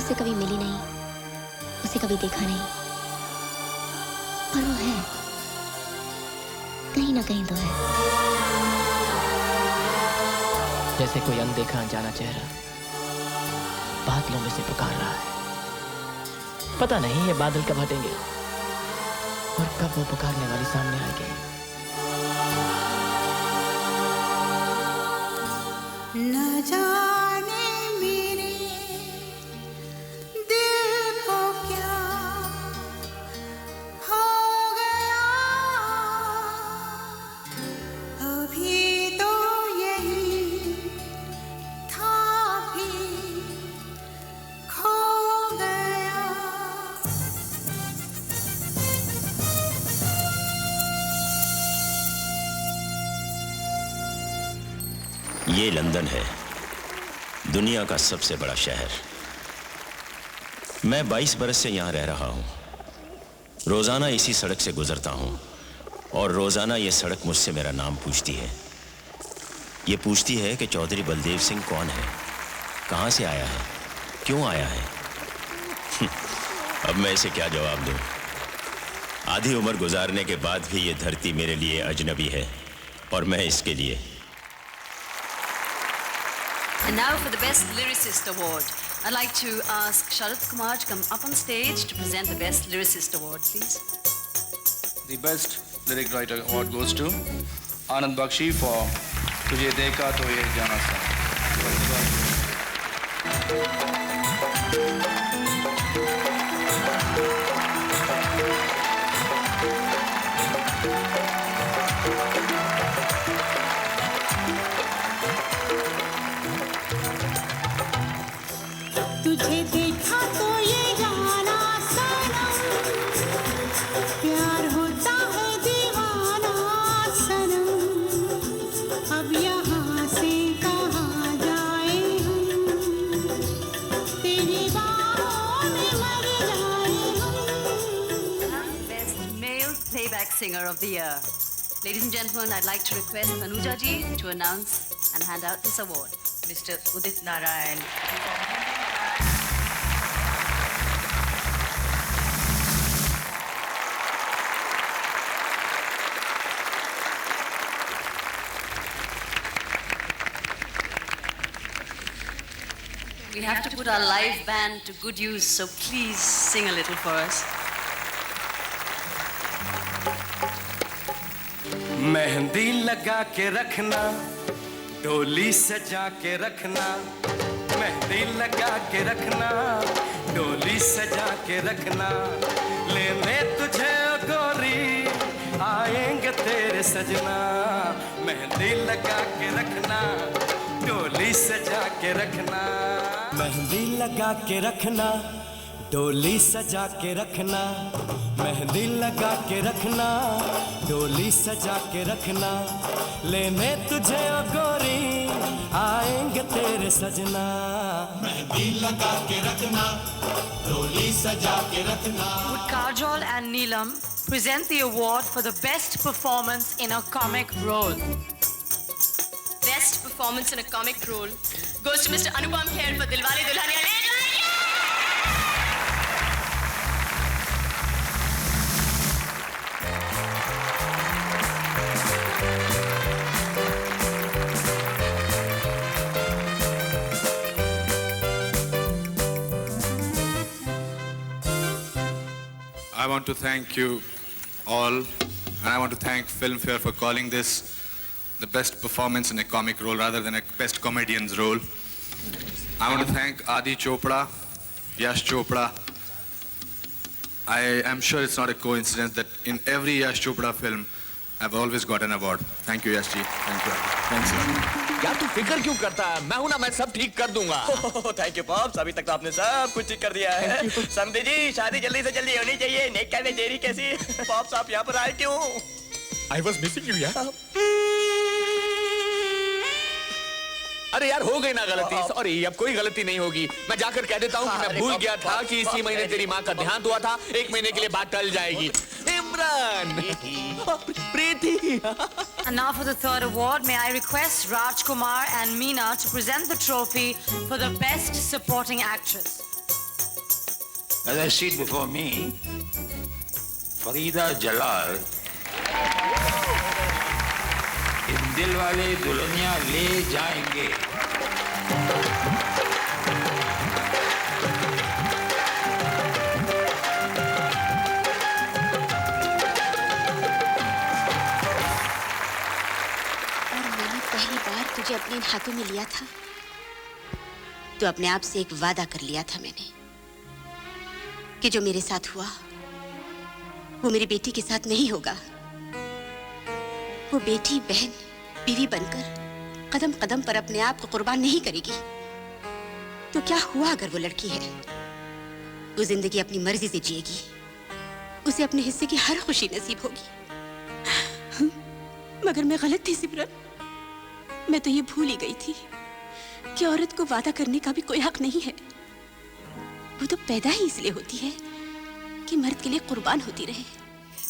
उससे कभी मिली नहीं, उसे कभी देखा नहीं, पर वो है, कहीं ना कहीं तो है। जैसे कोई अनदेखा अनजाना चेहरा बादलों में से पुकार रहा है। पता नहीं ये बादल कब हटेंगे और कब वो पुकारने वाली सामने आएगी। न जाने मेरे दिल को क्या हो गया, अभी तो यही था भी खो गया। ये लंदन है, दुनिया का सबसे बड़ा शहर। मैं 22 बरस से यहाँ रह रहा हूँ। रोज़ाना इसी सड़क से गुजरता हूँ और रोज़ाना ये सड़क मुझसे मेरा नाम पूछती है। ये पूछती है कि चौधरी बलदेव सिंह कौन है, कहाँ से आया है, क्यों आया है। अब मैं इसे क्या जवाब दूँ। आधी उम्र गुजारने के बाद भी ये धरती मेरे लिए अजनबी है और मैं इसके लिए। And now for the Best Lyricist Award. I'd like to ask Sharat Kumar to come up on stage to present the Best Lyricist Award, please. The Best Lyric Writer Award goes to Anand Bakshi for Tujhe Dekha To Ye Jana Sa. तुझे देखा तो ये जाना सनम, प्यार होता है दीवाना सनम, अब यहाँ से कहाँ जाए हम, तेरी बाहों में मर जाए हम। Best Male Playback Singer of the Year. Ladies and gentlemen, I'd like to request Anuja ji to announce and hand out this award. Mr. Udit Narayan. We have to put our live band to good use, so please sing a little for us. Mehndi लगा के रखना, डोली सजा के रखना, मेहंदी लगा के रखना, डोली सजा के रखना, लेने तुझे ओ गोरी आएंगे तेरे सजना। मेहंदी लगा के रखना, डोली सजा के रखना, मेहंदी लगा के रखना, डोली सजा के रखना, मेहंदी लगा के रखना, डोली सजा के रखना, लेने तुझे ओ गोरी आएंगे तेरे सजना। मेहंदी लगा के रखना, डोली सजा के रखना। Would Kajol and Neelam present the award for the best performance in a comic role? Best performance in a comic role goes to Mr. Anupam Kher for Dilwale Dulhaniya Le Jayenge. I want to thank you all, and I want to thank Filmfare for calling this the best performance in a comic role rather than a best comedian's role. I want to thank Adi Chopra, Yash Chopra. I am sure it's not a coincidence that in every Yash Chopra film, I've always got an award. Thank you, Yash ji. Thank you. Thanks a lot. यार तू फिक्र क्यों करता है? मैं हूं ना, मैं सब ठीक कर दूंगा। थैंक यू पॉप्स, अभी तक तो आपने सब कुछ ठीक कर दिया है। समझे जी, शादी जल्दी से जल्दी होनी चाहिए। नेक कहने देरी कैसी? पॉप्स आप यहाँ पर आए क्यों? I was missing you यार। अरे यार हो गई ना गलती, सॉरी, अब कोई गलती नहीं होगी। मैं जाकर कह देता हूँ कि मैं भूल गया था कि इसी महीने तेरी माँ का देहांत हुआ था। 1 महीने के लिए बात टल जाएगी। इमरान, प्रीति। And now for the third award, may I request Raj Kumar and Meena to present the trophy for the best supporting actress. As I see it before me, Farida Jalal in Dilwale Dulhania Le Jayenge. पहली बार तुझे अपने इन हाथों में लिया था तो अपने आप से एक वादा कर लिया था मैंने कि जो मेरे साथ हुआ वो मेरी बेटी के साथ नहीं होगा। वो बेटी बहन बीवी बनकर कदम कदम पर अपने आप को कुर्बान नहीं करेगी तो क्या हुआ अगर वो लड़की है? वो जिंदगी अपनी मर्जी से जिएगी, उसे अपने हिस्से की हर खुशी नसीब होगी। मगर मैं गलत थी सिमरन, मैं तो ये भूल ही गई थी कि औरत को वादा करने का भी कोई हक नहीं है। वो तो पैदा ही इसलिए होती है कि मर्द के लिए कुर्बान होती रहे।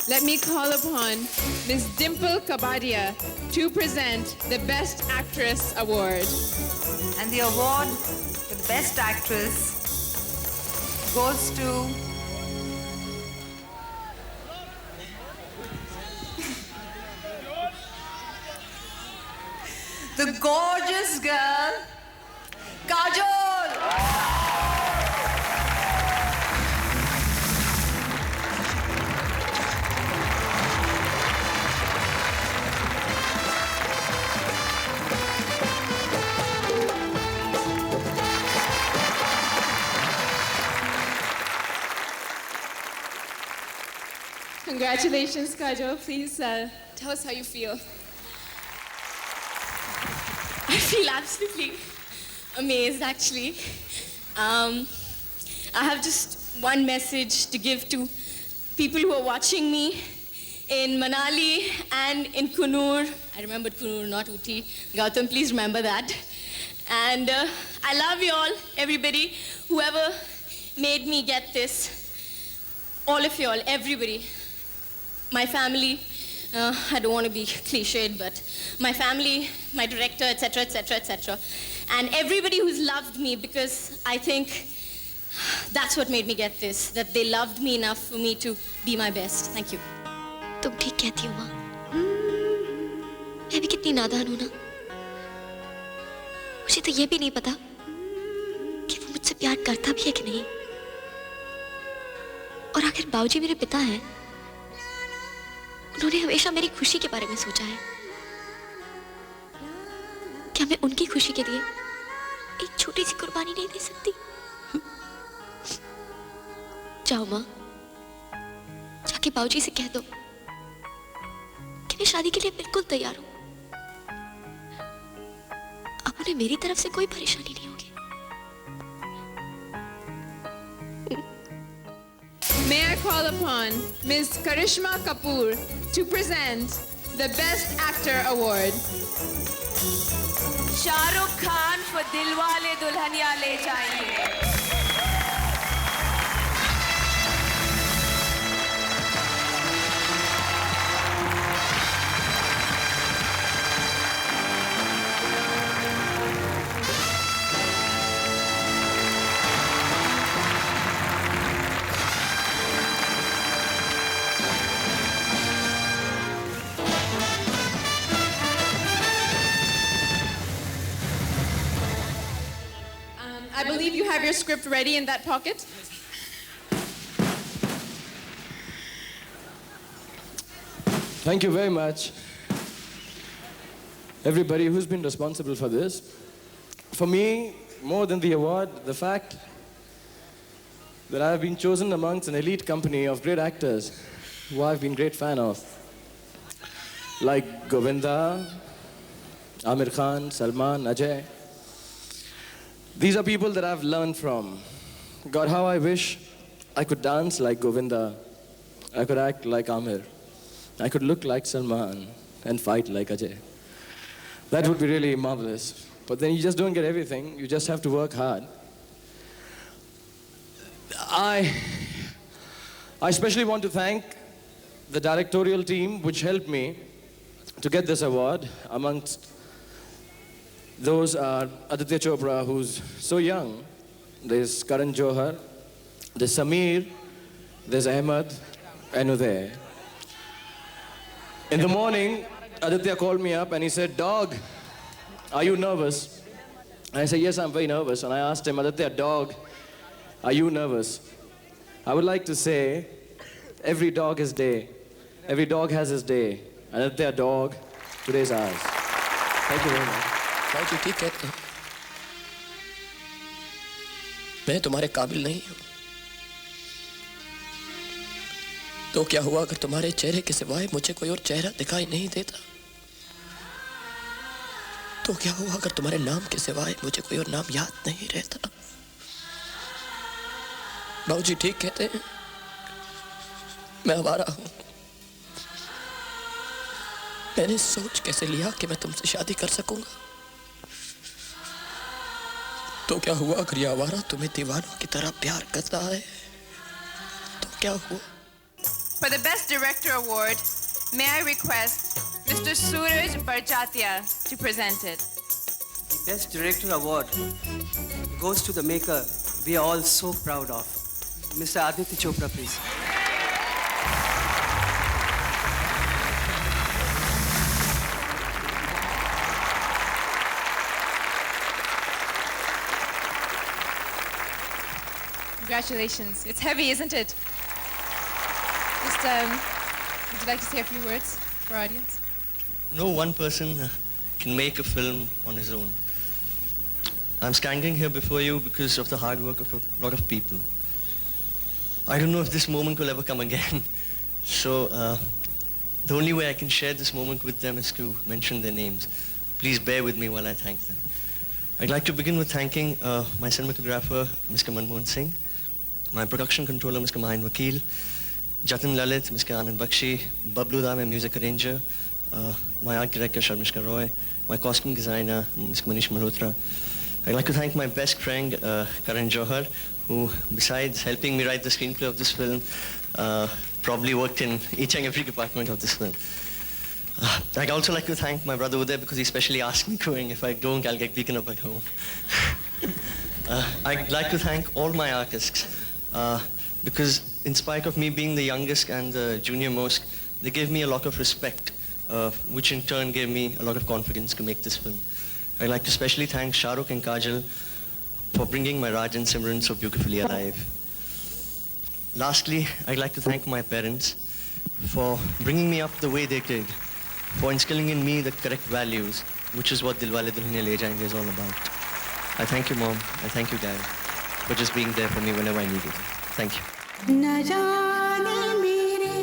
Let me call upon Ms. Dimple Kabadia to present the Best Actress Award. And the award for the Best Actress goes to the gorgeous girl, Kajol. Congratulations, Kajol. Please tell us how you feel. I feel absolutely amazed, actually. I have just one message to give to people who are watching me in Manali and in Kunur. I remembered Kunur, not Uti. Gautam, please remember that. And I love you all, everybody, whoever made me get this. All of you all, everybody. My family, I don't want to be cliched, but my family, my director, etc., etc., etc. And everybody who's loved me, because I think that's what made me get this, that they loved me enough for me to be my best. Thank you. तुम ठीक कहती हो माँ, मैं भी कितनी नादान हूं ना। मुझे तो ये भी नहीं पता कि वो मुझसे प्यार करता भी है कि नहीं। और आखिर बाबूजी मेरे पिता हैं, उन्होंने हमेशा मेरी खुशी के बारे में सोचा है। क्या मैं उनकी खुशी के लिए एक छोटी सी कुर्बानी नहीं दे सकती? जाओ माँ, जाके बाबूजी से कह दो कि मैं शादी के लिए बिल्कुल तैयार हूं। अब उन्हें मेरी तरफ से कोई परेशानी नहीं होगी। May I call upon Ms. Karishma Kapoor to present the Best Actor Award. Shah Rukh Khan for Dilwale Dulhania Le Jayenge. I believe you have your script ready in that pocket. Thank you very much, everybody who's been responsible for this. For me, more than the award, the fact that I have been chosen amongst an elite company of great actors who I've been a great fan of, like Govinda, Amir Khan, Salman, Ajay. These are people that I've learned from. God, how I wish I could dance like Govinda. I could act like Amir. I could look like Salman and fight like Ajay. That would be really marvelous. But then you just don't get everything. You just have to work hard. I especially want to thank the directorial team which helped me to get this award. Amongst those are Aditya Chopra, who's so young. There's Karan Johar. There's Samir, there's Ahmed, and Uday. In the morning, Aditya called me up and he said, "Dog, are you nervous?" And I said, "Yes, I'm very nervous." And I asked him, "Aditya, dog, are you nervous?" I would like to say, every dog has day. Every dog has his day. Aditya, dog, today's ours. Thank you very much. भाई ठीक कहते हैं, मैं तुम्हारे काबिल नहीं हूं। तो क्या हुआ अगर तुम्हारे चेहरे के सिवाय मुझे कोई और चेहरा दिखाई नहीं देता? तो क्या हुआ अगर तुम्हारे नाम के सिवाय मुझे कोई और नाम याद नहीं रहता? बाबूजी ठीक कहते हैं, मैं आवारा हूं। मैंने सोच कैसे लिया कि मैं तुमसे शादी कर सकूंगा? तो क्या हुआ अगर ये आवारा तुम्हें दीवानों की तरह प्यार करता है? तो क्या हुआ? For the Best Director Award, may I request Mr. Suraj Barjatia to present it. The Best Director Award goes to the maker we are all so proud of. Mr. Aditya Chopra, please. Congratulations. It's heavy, isn't it? Just, would you like to say a few words for our audience? No one person can make a film on his own. I'm standing here before you because of the hard work of a lot of people. I don't know if this moment will ever come again. So the only way I can share this moment with them is to mention their names. Please bear with me while I thank them. I'd like to begin with thanking my cinematographer, Mr. Manmohan Singh, my production controller, Mr. Mahin Vakil, Jatin Lalit, Mr. Anand Bakshi, Bablu Da, my music arranger, my art director, Sharmishka Roy, my costume designer, Mr. Manish Malhotra. I'd like to thank my best friend, Karan Johar, who, besides helping me write the screenplay of this film, probably worked in each and every department of this film. I'd also like to thank my brother Uday because he specially asked me going. If I don't, I'll get beaten up at home. I'd like to thank all my artists because in spite of me being the youngest and the junior most, they gave me a lot of respect, which in turn gave me a lot of confidence to make this film. I'd like to especially thank Shah Rukh and Kajal for bringing my Raj and Simran so beautifully alive. Lastly, I'd like to thank my parents for bringing me up the way they did, for instilling in me the correct values, which is what Dilwale Dulhaniya Le Jayenge is all about. I thank you, Mom. I thank you, Dad, for just being there for me whenever I needed you. Thank you. न जाने मेरे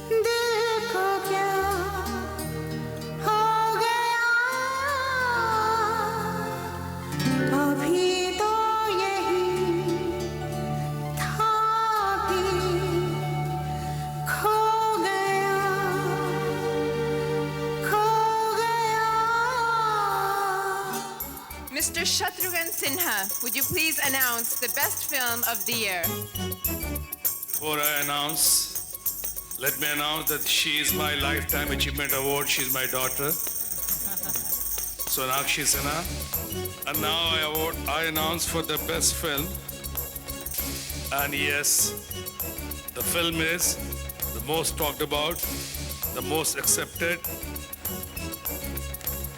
दिल को क्या हो गया, अभी तो यही था भी खो गया, खो गया। Mr. Shatrughan Sinha, would you please announce the best film of the year? Before I announce, let me announce that she is my Lifetime Achievement Award. She's my daughter, Sonakshi Sinha. And now I announce for the best film. And yes, the film is the most talked about, the most accepted,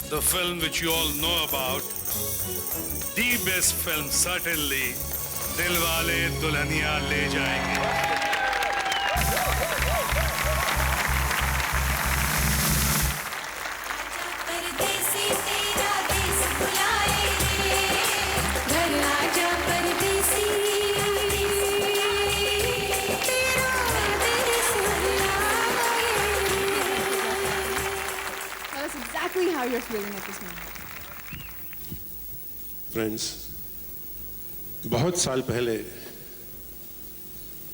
the film which you all know about, the best film certainly, Dilwale Dulhaniya Le Jayenge. Tell us exactly how you're feeling at this moment. Friends, बहुत साल पहले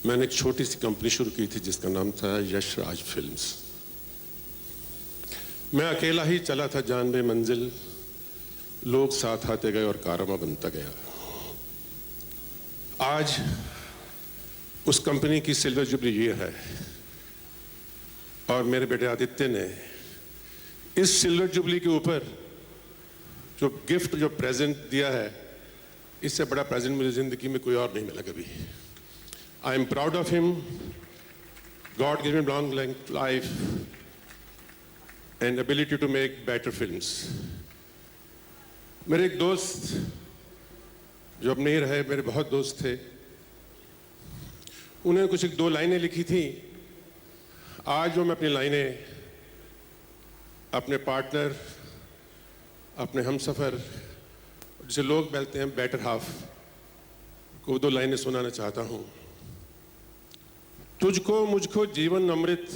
मैंने एक छोटी सी company शुरू की थी जिसका नाम था यश राज फिल्म्स। मैं अकेला ही चला था जानबे मंजिल, लोग साथ आते गए और कारवां बनता गया। आज उस कंपनी की सिल्वर जुबली ईयर है और मेरे बेटे आदित्य ने इस सिल्वर जुबली के ऊपर जो गिफ्ट, जो प्रेजेंट दिया है, इससे बड़ा प्रेजेंट मुझे ज़िंदगी में कोई और नहीं मिला कभी. I am proud of him. God give him long life and ability to make better films. मेरे एक दोस्त जो अब नहीं रहे, मेरे बहुत दोस्त थे, उन्होंने कुछ एक दो लाइनें लिखी थी. आज वो मैं अपनी लाइनें अपने पार्टनर, अपने हमसफ़र, जिसे लोग बोलते हैं बेटर हाफ, को दो लाइनें सुनाना चाहता हूँ. तुझको मुझको जीवन अमृत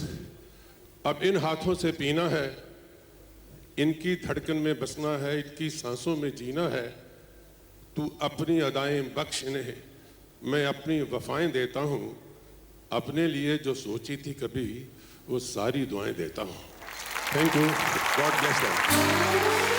अब इन हाथों से पीना है, इनकी धड़कन में बसना है, इनकी सांसों में जीना है. तू अपनी अदाएं बख्श इन्हें, मैं अपनी वफाएं देता हूँ. अपने लिए जो सोची थी कभी, वो सारी दुआएं देता हूँ. Thank you. God bless you.